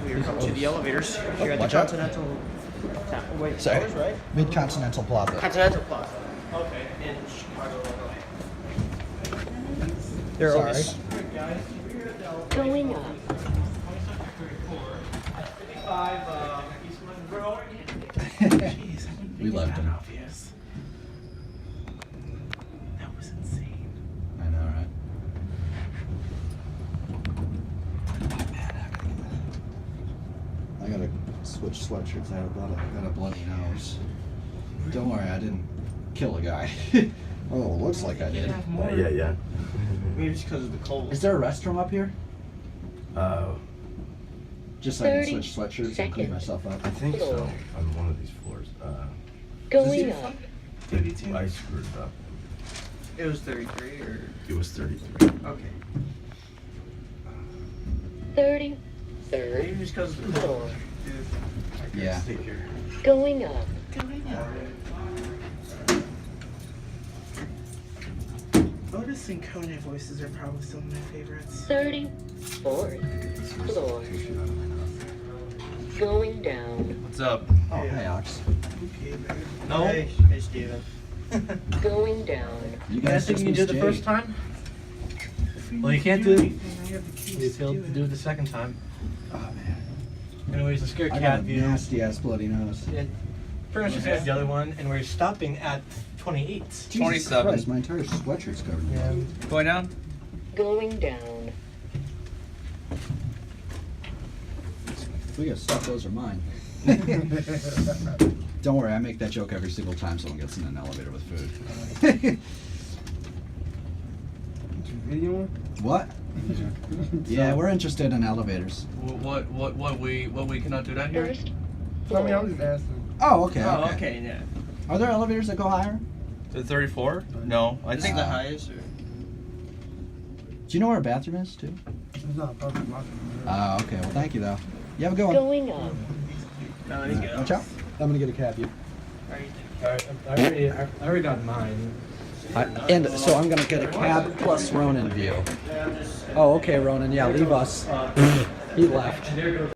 we are coming to the elevators here at the Watch out. Continental. Wait, Sorry. Towers, right? Mid-Continental Plaza. Continental Plaza. Okay, in Chicago, Illinois. They're Sorry. always. Going up. 55 East Monroe. Jeez, we loved him. Obvious. That was insane. I know, right? I gotta switch sweatshirts. I got a bloody nose. Don't worry, I didn't kill a guy. Oh, looks like I did. Yeah. Maybe it's because of the cold. Is there a restroom up here? Just so I can 30 switch sweatshirts and clean myself up. I think so. On one of these floors. Going up. 32? I screwed it up. It was 33 or. It was 33. Okay. 33rd Maybe it's because of the cold. floor. Yeah. Take care. Going up. Otis and Kone voices are probably some of my favorites. 34th floor. Going down. What's up? Oh, hey, Ox. Okay, man. No. Hey, Steven. Going down. You You guys think you can do it the first time? Well, you can't do it. You failed to do it the second time. Oh, man. Anyways, the scare I got cat a view. nasty-ass bloody nose. Yeah, pretty much just like the other one, and we're stopping at 28. Jesus 27. Christ, my entire sweatshirt's covered in blood. Yeah. Going down? Going down. We gotta stop, those are mine. Don't worry, I make that joke every single time someone gets in an elevator with food. What? Yeah, we're interested in elevators. What we cannot do that here? First I mean, I'm floor. just asking. Oh, okay, Oh, okay. okay, yeah. Are there elevators that go higher? The 34? No, I I think think the the highest or. Do you know where a bathroom is, too? It's not a public Okay, well, thank you, though. You have a good one. Going up. No, he's good. Watch out. I'm gonna get a cab, you. Alright, I already got mine. And so I'm gonna get a cab plus Ronan view. Oh, okay, Ronan. Yeah, leave us. He left.